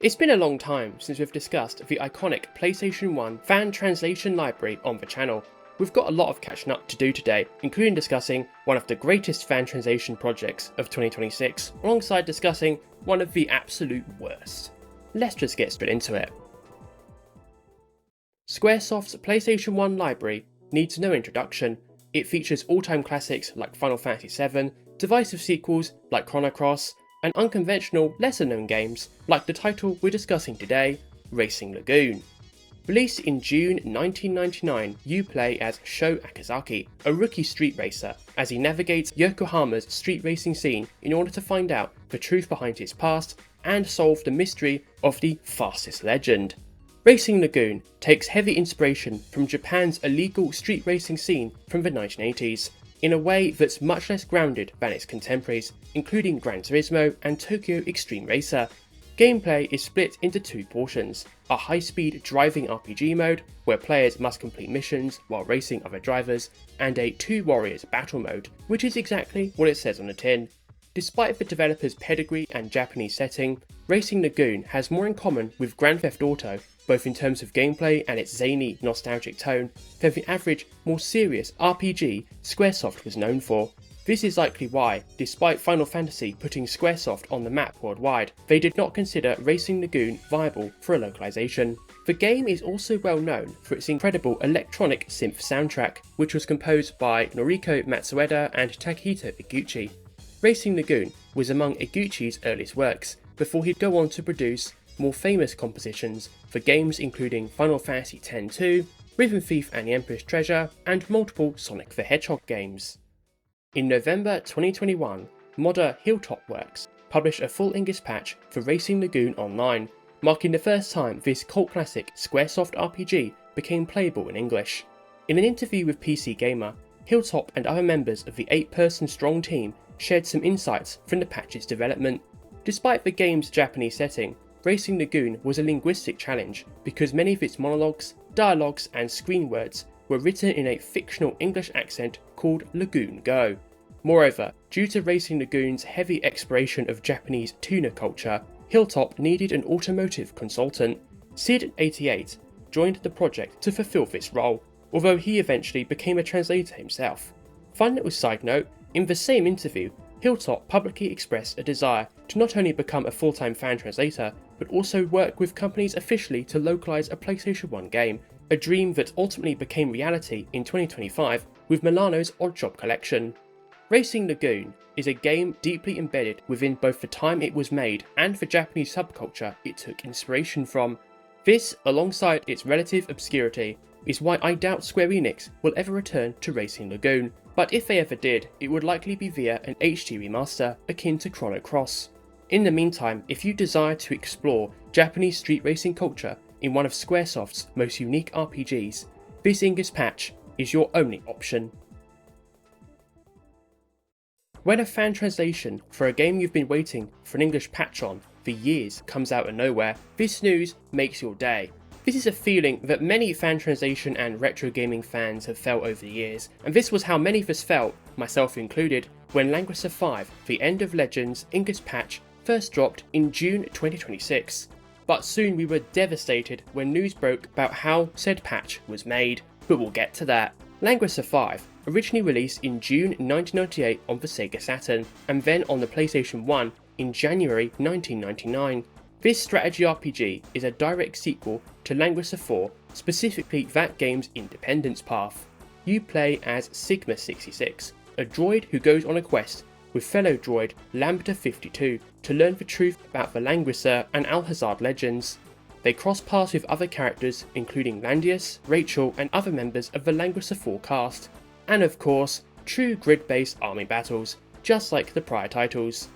It's been a long time since we've discussed the iconic PlayStation 1 fan translation library on the channel. We've got a lot of catching up to do today, including discussing one of the greatest fan translation projects of 2026, alongside discussing one of the absolute worst. Let's just get straight into it. Squaresoft's PlayStation 1 library needs no introduction. It features all-time classics like Final Fantasy VII, divisive sequels like Chrono Cross, and unconventional, lesser-known games like the title we're discussing today, Racing Lagoon. Released in June 1999, you play as Sho Akazaki, a rookie street racer, as he navigates Yokohama's street racing scene in order to find out the truth behind his past and solve the mystery of the fastest legend. Racing Lagoon takes heavy inspiration from Japan's illegal street racing scene from the 1980s, in a way that's much less grounded than its contemporaries, including Gran Turismo and Tokyo Extreme Racer. Gameplay is split into two portions: a high-speed driving RPG mode, where players must complete missions while racing other drivers, and a Two Warriors battle mode, which is exactly what it says on the tin. Despite the developer's pedigree and Japanese setting, Racing Lagoon has more in common with Grand Theft Auto, both in terms of gameplay and its zany, nostalgic tone, than the average, more serious RPG Squaresoft was known for. This is likely why, despite Final Fantasy putting Squaresoft on the map worldwide, they did not consider Racing Lagoon viable for a localization. The game is also well known for its incredible electronic synth soundtrack, which was composed by Noriko Matsueda and Takehito Iguchi. Racing Lagoon was among Iguchi's earliest works, before he'd go on to produce more famous compositions for games including Final Fantasy X-2, Rhythm Thief and the Emperor's Treasure, and multiple Sonic the Hedgehog games. In November 2021, modder Hilltop Works published a full English patch for Racing Lagoon Online, marking the first time this cult classic Squaresoft RPG became playable in English. In an interview with PC Gamer, Hilltop and other members of the 8-person strong team shared some insights from the patch's development. Despite the game's Japanese setting, Racing Lagoon was a linguistic challenge because many of its monologues, dialogues and screen words were written in a fictional English accent called Lagoon Go. Moreover, due to Racing Lagoon's heavy exploration of Japanese tuna culture, Hilltop needed an automotive consultant. Sid88 joined the project to fulfill this role, although he eventually became a translator himself. Fun little side note, in the same interview, Hilltop publicly expressed a desire to not only become a full-time fan translator, but also work with companies officially to localize a PlayStation 1 game, a dream that ultimately became reality in 2025 with Milano's Oddjob collection. Racing Lagoon is a game deeply embedded within both the time it was made and the Japanese subculture it took inspiration from. This, alongside its relative obscurity, is why I doubt Square Enix will ever return to Racing Lagoon, but if they ever did, it would likely be via an HD remaster akin to Chrono Cross. In the meantime, if you desire to explore Japanese street racing culture in one of Squaresoft's most unique RPGs, this English patch is your only option. When a fan translation for a game you've been waiting for an English patch on for years comes out of nowhere, this news makes your day. This is a feeling that many fan translation and retro gaming fans have felt over the years, and this was how many of us felt, myself included, when Langrisser V, the End of Legends English patch first dropped in June 2026. But soon we were devastated when news broke about how said patch was made, but we'll get to that. Langrisser V, originally released in June 1998 on the Sega Saturn, and then on the PlayStation 1 in January 1999. This strategy RPG is a direct sequel to Langrisser IV, specifically that game's independence path. You play as Sigma-66, a droid who goes on a quest with fellow droid Lambda-52 to learn the truth about the Langrisser and Alhazard legends. They cross paths with other characters including Landius, Rachel and other members of the Langrisser IV cast, and of course, true grid-based army battles, just like the prior titles.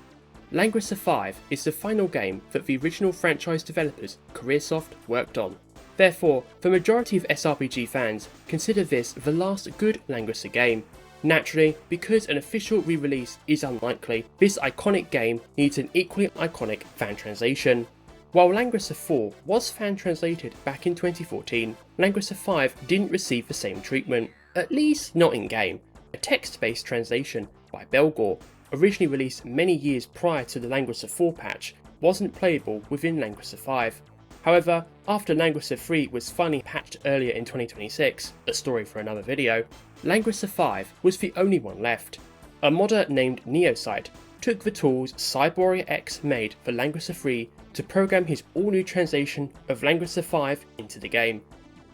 Langrisser V is the final game that the original franchise developers, Careersoft, worked on. Therefore, the majority of SRPG fans consider this the last good Langrisser game. Naturally, because an official re-release is unlikely, this iconic game needs an equally iconic fan translation. While Langrisser IV was fan translated back in 2014, Langrisser V didn't receive the same treatment, at least not in-game. A text-based translation by Belgor, originally released many years prior to the Langrisser IV patch, wasn't playable within Langrisser V. However, after Langrisser III was finally patched earlier in 2026, a story for another video, Langrisser V was the only one left. A modder named Neosite took the tools Cyboria X made for Langrisser III to program his all-new translation of Langrisser V into the game.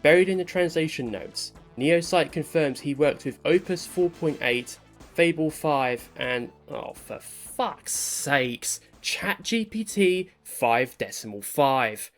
Buried in the translation notes, Neosite confirms he worked with Opus 4.8, Fable 5 and, oh for fuck's sakes, ChatGPT 5.5.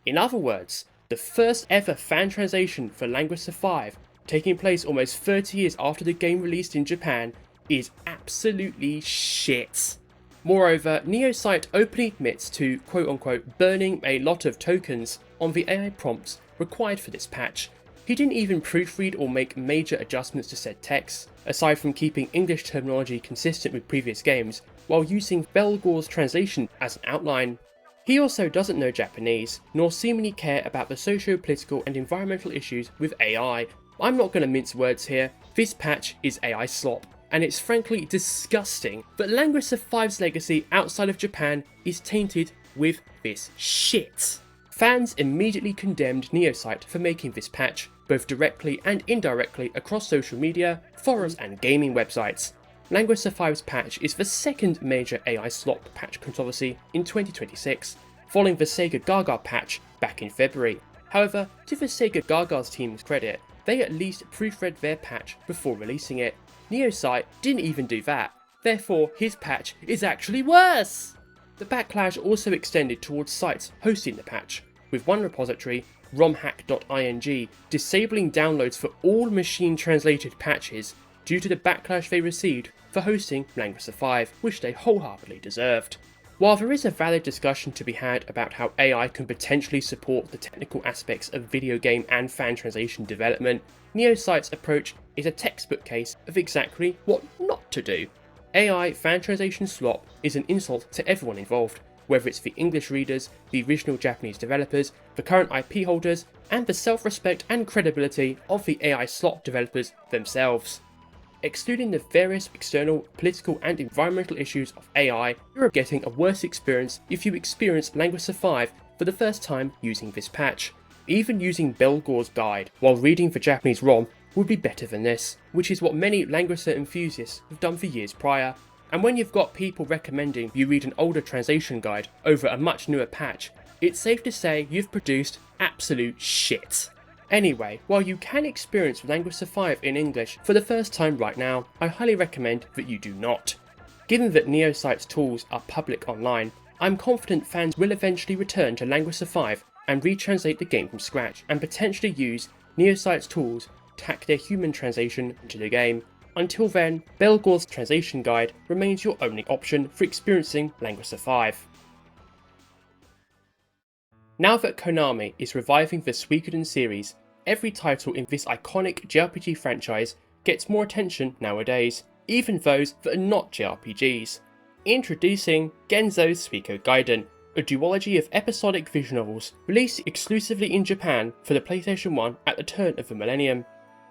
In other words, the first ever fan translation for Langrisser V, taking place almost 30 years after the game released in Japan, is absolutely shit. Moreover, Neosite openly admits to quote-unquote burning a lot of tokens on the AI prompts required for this patch. He didn't even proofread or make major adjustments to said text, aside from keeping English terminology consistent with previous games, while using Belgore's translation as an outline. He also doesn't know Japanese, nor seemingly care about the socio-political and environmental issues with AI. I'm not going to mince words here, this patch is AI slop, and it's frankly disgusting that Langrisser V's legacy outside of Japan is tainted with this shit. Fans immediately condemned Neosite for making this patch, both directly and indirectly across social media, forums and gaming websites. Langrisser V's patch is the second major AI slop patch controversy in 2026, following the Sega Gaga patch back in February. However, to the Sega Gaga's team's credit, they at least proofread their patch before releasing it. Neosite didn't even do that, therefore his patch is actually worse! The backlash also extended towards sites hosting the patch, with one repository, romhack.ing, disabling downloads for all machine translated patches due to the backlash they received for hosting Langrisser V, which they wholeheartedly deserved. While there is a valid discussion to be had about how AI can potentially support the technical aspects of video game and fan translation development, Neosite's approach is a textbook case of exactly what not to do. AI fan translation slop is an insult to everyone involved, whether it's the English readers, the original Japanese developers, the current IP holders, and the self-respect and credibility of the AI slop developers themselves. Excluding the various external, political and environmental issues of AI, you're getting a worse experience if you experience Langrisser V for the first time using this patch. Even using Belgore's guide while reading the Japanese ROM would be better than this, which is what many Langrisser enthusiasts have done for years prior. And when you've got people recommending you read an older translation guide over a much newer patch, it's safe to say you've produced absolute shit. Anyway, while you can experience Langrisser V in English for the first time right now, I highly recommend that you do not. Given that Neosite's tools are public online, I'm confident fans will eventually return to Langrisser V and retranslate the game from scratch, and potentially use Neosite's tools to hack their human translation into the game. Until then, Belgore's translation guide remains your only option for experiencing Langrisser V. Now that Konami is reviving the Suikoden series, every title in this iconic JRPG franchise gets more attention nowadays, even those that are not JRPGs. Introducing Genso Suikogaiden, a duology of episodic visual novels released exclusively in Japan for the PlayStation 1 at the turn of the millennium.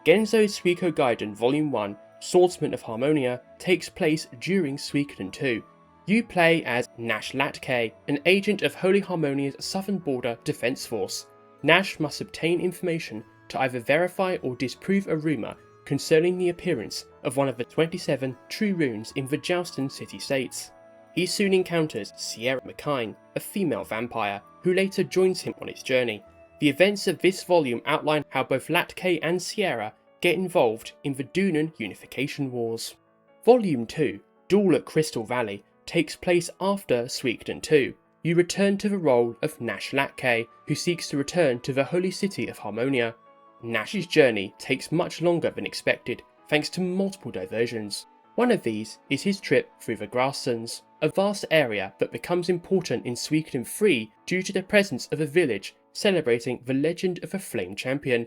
Genso Suikogaiden Volume 1, Swordsman of Harmonia, takes place during Suikoden II. You play as Nash Latke, an agent of Holy Harmonia's Southern Border Defense Force. Nash must obtain information to either verify or disprove a rumour concerning the appearance of one of the 27 true runes in the Jouston city-states. He soon encounters Sierra McKine, a female vampire, who later joins him on its journey. The events of this volume outline how both Latke and Sierra get involved in the Doonan Unification Wars. Volume 2, Duel at Crystal Valley, takes place after Suikoden II. You return to the role of Nash Latke, who seeks to return to the holy city of Harmonia. Nash's journey takes much longer than expected, thanks to multiple diversions. One of these is his trip through the Grasslands, a vast area that becomes important in Suikoden III due to the presence of a village celebrating the legend of a flame champion.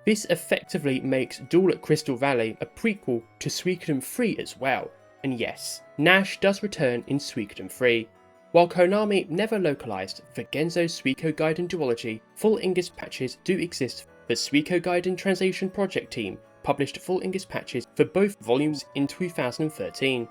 This effectively makes Duel at Crystal Valley a prequel to Suikoden III as well, and yes, Nash does return in Suikoden III. While Konami never localised the Genso Suikogaiden duology, full English patches do exist. The Suikogaiden Translation Project team published full English patches for both volumes in 2013.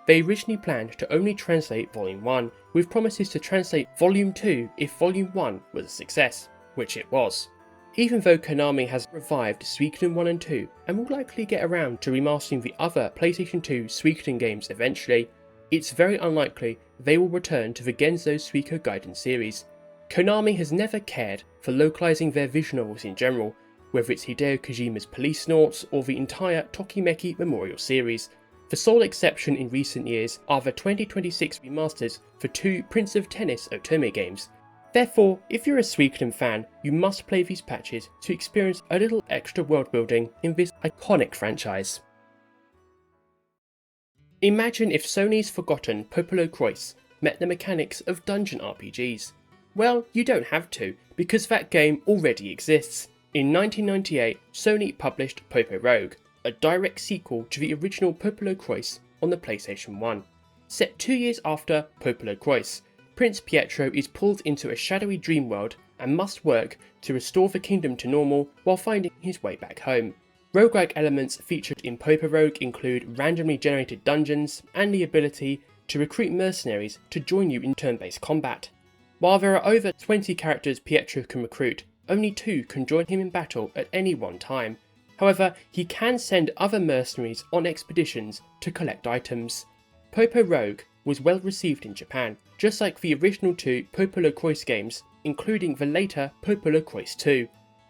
They originally planned to only translate Volume 1, with promises to translate Volume 2 if Volume 1 was a success, which it was. Even though Konami has revived Suikoden 1 and 2 and will likely get around to remastering the other PlayStation 2 Suikoden games eventually, it's very unlikely they will return to the Genso Suikogaiden series. Konami has never cared for localizing their visual novels in general, whether it's Hideo Kojima's Police Noughts or the entire Tokimeki Memorial series. The sole exception in recent years are the 2026 remasters for 2 Prince of Tennis Otome games. Therefore, if you're a Suikoden fan, you must play these patches to experience a little extra world building in this iconic franchise. Imagine if Sony's forgotten PopoRogue met the mechanics of dungeon RPGs. Well, you don't have to, because that game already exists. In 1998, Sony published PopoRogue, a direct sequel to the original PopoRogue on the PlayStation 1. Set 2 years after PopoRogue, Prince Pietro is pulled into a shadowy dream world and must work to restore the kingdom to normal while finding his way back home. Roguelike elements featured in PopoRogue include randomly generated dungeons and the ability to recruit mercenaries to join you in turn-based combat. While there are over 20 characters Pietro can recruit, only 2 can join him in battle at any one time. However, he can send other mercenaries on expeditions to collect items. PopoRogue was well received in Japan, just like the original 2 PopoRogue games, including the later PopoRogue II.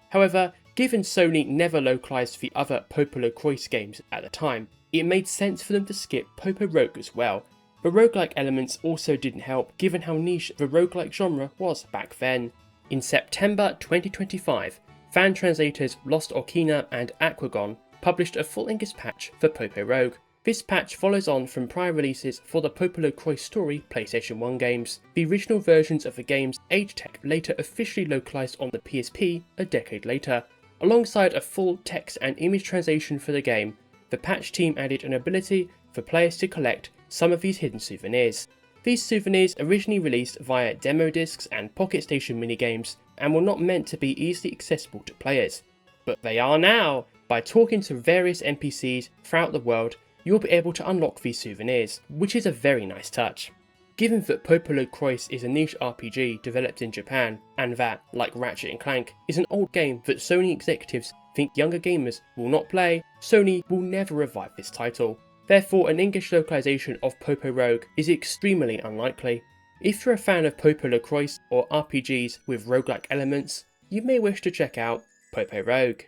However, given Sony never localized the other PopoRogue games at the time, it made sense for them to skip PopoRogue as well. The roguelike elements also didn't help given how niche the roguelike genre was back then. In September 2025, fan translators Lost Okina and Aquagon published a full English patch for PopoRogue. This patch follows on from prior releases for the PopoRogue Story PlayStation 1 games. The original versions of the games Age Tech later officially localized on the PSP a decade later. Alongside a full text and image translation for the game, the patch team added an ability for players to collect some of these hidden souvenirs. These souvenirs originally released via demo discs and Pocket Station minigames and were not meant to be easily accessible to players. But they are now! By talking to various NPCs throughout the world, you'll be able to unlock these souvenirs, which is a very nice touch. Given that PopoRogue is a niche RPG developed in Japan, and that, like Ratchet & Clank, is an old game that Sony executives think younger gamers will not play, Sony will never revive this title. Therefore, an English localization of PopoRogue is extremely unlikely. If you're a fan of PopoRogue or RPGs with roguelike elements, you may wish to check out PopoRogue.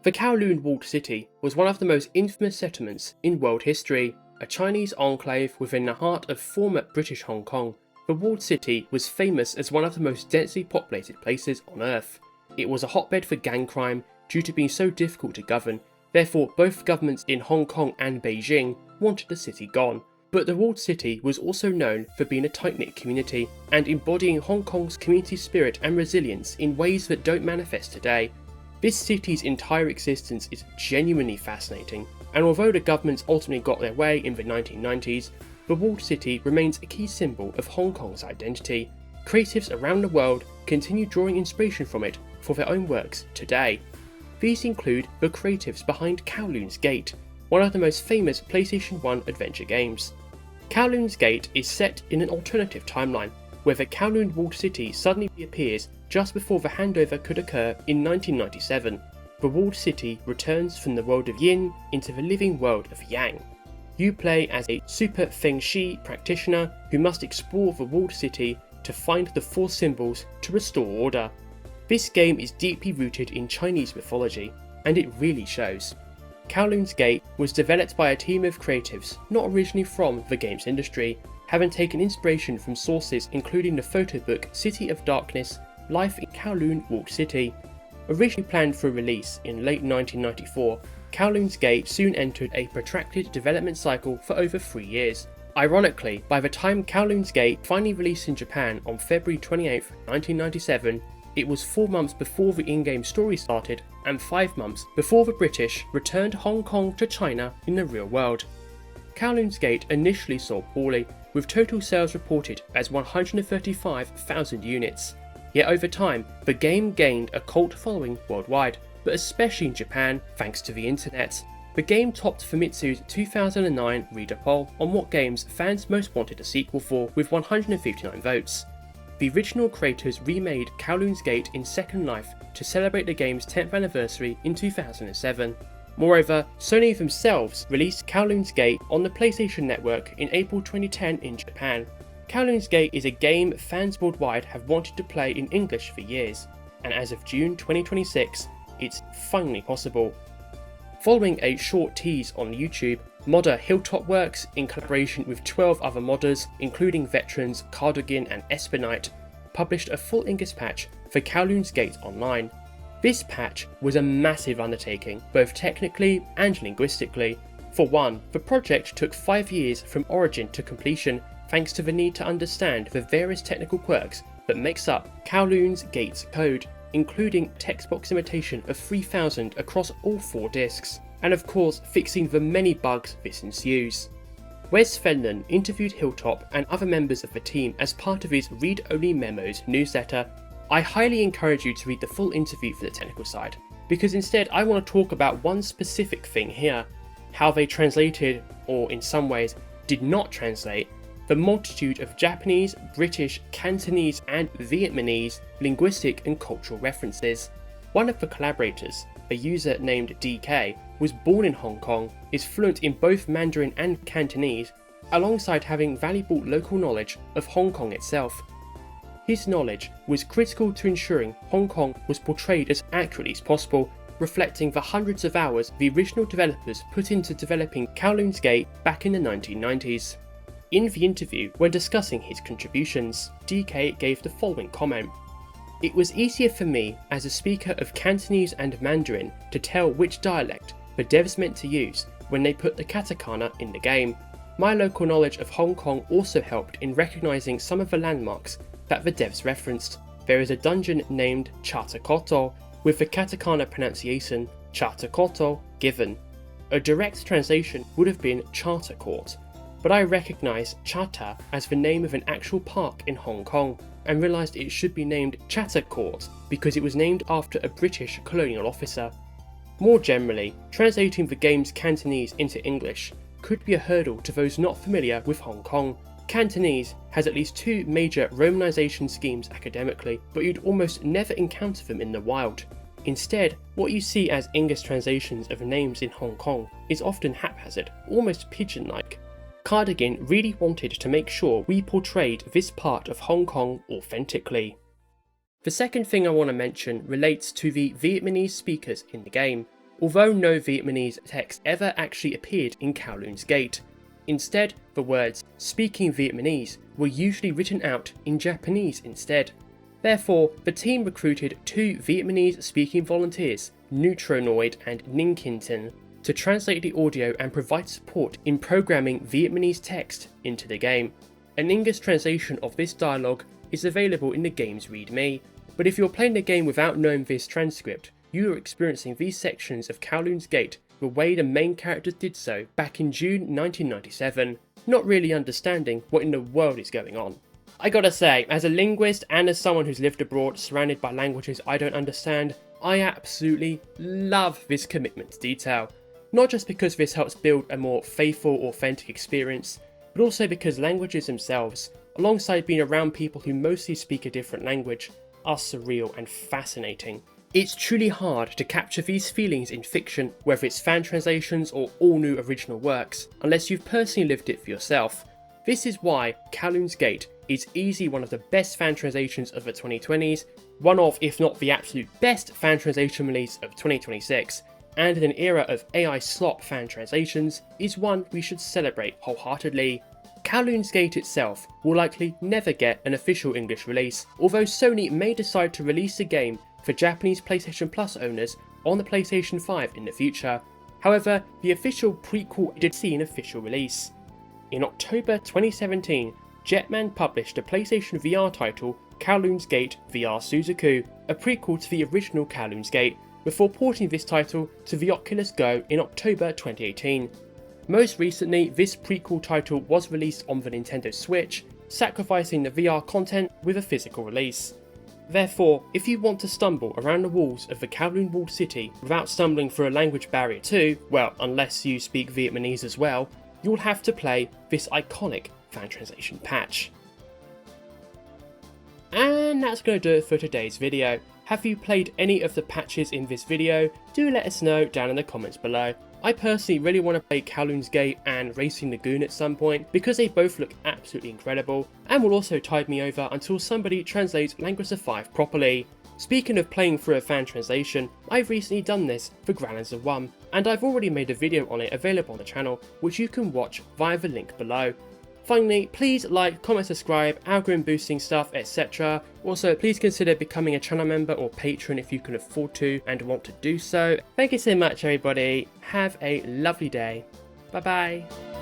The Kowloon walled city was one of the most infamous settlements in world history. A Chinese enclave within the heart of former British Hong Kong, the walled city was famous as one of the most densely populated places on Earth. It was a hotbed for gang crime due to being so difficult to govern, therefore both governments in Hong Kong and Beijing wanted the city gone. But the walled city was also known for being a tight-knit community and embodying Hong Kong's community spirit and resilience in ways that don't manifest today. This city's entire existence is genuinely fascinating, and although the governments ultimately got their way in the 1990s, the walled city remains a key symbol of Hong Kong's identity. Creatives around the world continue drawing inspiration from it for their own works today. These include the creatives behind Kowloon's Gate, one of the most famous PlayStation 1 adventure games. Kowloon's Gate is set in an alternative timeline, where the Kowloon walled city suddenly appears just before the handover could occur in 1997. The walled city returns from the world of Yin into the living world of Yang. You play as a super Feng Shi practitioner who must explore the walled city to find the 4 symbols to restore order. This game is deeply rooted in Chinese mythology, and it really shows. Kowloon's Gate was developed by a team of creatives not originally from the games industry, having taken inspiration from sources including the photo book City of Darkness, Life in Kowloon Walled City. Originally planned for release in late 1994, Kowloon's Gate soon entered a protracted development cycle for over 3 years. Ironically, by the time Kowloon's Gate finally released in Japan on February 28, 1997, it was 4 months before the in-game story started and 5 months before the British returned Hong Kong to China in the real world. Kowloon's Gate initially sold poorly, with total sales reported as 135,000 units. Yet over time, the game gained a cult following worldwide, but especially in Japan thanks to the internet. The game topped Famitsu's 2009 reader poll on what games fans most wanted a sequel for with 159 votes. The original creators remade Kowloon's Gate in Second Life to celebrate the game's 10th anniversary in 2007. Moreover, Sony themselves released Kowloon's Gate on the PlayStation Network in April 2010 in Japan. Kowloon's Gate is a game fans worldwide have wanted to play in English for years, and as of June 2026, it's finally possible. Following a short tease on YouTube, modder Hilltop Works, in collaboration with 12 other modders, including veterans Cardigan and Espinite, published a full English patch for Kowloon's Gate Online. This patch was a massive undertaking, both technically and linguistically. For one, the project took 5 years from origin to completion thanks to the need to understand the various technical quirks that makes up Kowloon's Gate's code, including text box imitation of 3000 across all 4 discs, and of course fixing the many bugs this ensues. Wes Fenlon interviewed Hilltop and other members of the team as part of his Read Only Memos newsletter. I highly encourage you to read the full interview for the technical side, because instead I want to talk about one specific thing here: how they translated, or in some ways did not translate, the multitude of Japanese, British, Cantonese and Vietnamese linguistic and cultural references. One of the collaborators, a user named DK, was born in Hong Kong, is fluent in both Mandarin and Cantonese, alongside having valuable local knowledge of Hong Kong itself. His knowledge was critical to ensuring Hong Kong was portrayed as accurately as possible, reflecting the hundreds of hours the original developers put into developing Kowloon's Gate back in the 1990s. In the interview, when discussing his contributions, DK gave the following comment: "It was easier for me as a speaker of Cantonese and Mandarin to tell which dialect the devs meant to use when they put the katakana in the game. My local knowledge of Hong Kong also helped in recognising some of the landmarks that the devs referenced. There is a dungeon named Chatakoto, with the katakana pronunciation Chatakoto given. A direct translation would have been Charter Court, but I recognised Chata as the name of an actual park in Hong Kong, and realised it should be named Chatter Court because it was named after a British colonial officer. More generally, translating the game's Cantonese into English could be a hurdle to those not familiar with Hong Kong. Cantonese has at least 2 major romanization schemes academically, but you'd almost never encounter them in the wild. Instead, what you see as English translations of names in Hong Kong is often haphazard, almost pigeon-like. Cardigan really wanted to make sure we portrayed this part of Hong Kong authentically." The second thing I want to mention relates to the Vietnamese speakers in the game, although no Vietnamese text ever actually appeared in Kowloon's Gate. Instead, the words "speaking Vietnamese" were usually written out in Japanese instead. Therefore, the team recruited 2 Vietnamese-speaking volunteers, Neutronoid and Ninkinton, to translate the audio and provide support in programming Vietnamese text into the game. An English translation of this dialogue is available in the game's README, but if you're playing the game without knowing this transcript, you are experiencing these sections of Kowloon's Gate the way the main characters did so back in June 1997, not really understanding what in the world is going on. I gotta say, as a linguist and as someone who's lived abroad surrounded by languages I don't understand, I absolutely love this commitment to detail. Not just because this helps build a more faithful, authentic experience, but also because languages themselves, alongside being around people who mostly speak a different language, are surreal and fascinating. It's truly hard to capture these feelings in fiction, whether it's fan translations or all new original works, unless you've personally lived it for yourself. This is why Kowloon's Gate is easily one of the best fan translations of the 2020s, one of, if not the absolute best fan translation release of 2026, and in an era of AI slop fan translations, is one we should celebrate wholeheartedly. Kowloon's Gate itself will likely never get an official English release, although Sony may decide to release the game for Japanese PlayStation Plus owners on the PlayStation 5 in the future. However, the official prequel did see an official release. In October 2017, Jetman published a PlayStation VR title, Kowloon's Gate VR Suzuku, a prequel to the original Kowloon's Gate, before porting this title to the Oculus Go in October 2018. Most recently, this prequel title was released on the Nintendo Switch, sacrificing the VR content with a physical release. Therefore, if you want to stumble around the walls of the Kowloon walled city without stumbling through a language barrier too, well, unless you speak Vietnamese as well, you'll have to play this iconic fan translation patch. And that's going to do it for today's video. Have you played any of the patches in this video? Do let us know down in the comments below. I personally really want to play Kowloon's Gate and Racing Lagoon at some point because they both look absolutely incredible and will also tide me over until somebody translates Langrisser V properly. Speaking of playing through a fan translation, I've recently done this for Langrisser I and I've already made a video on it available on the channel which you can watch via the link below. Finally, please like, comment, subscribe, algorithm boosting stuff, etc. Also, please consider becoming a channel member or patron if you can afford to and want to do so. Thank you so much everybody, have a lovely day, bye bye.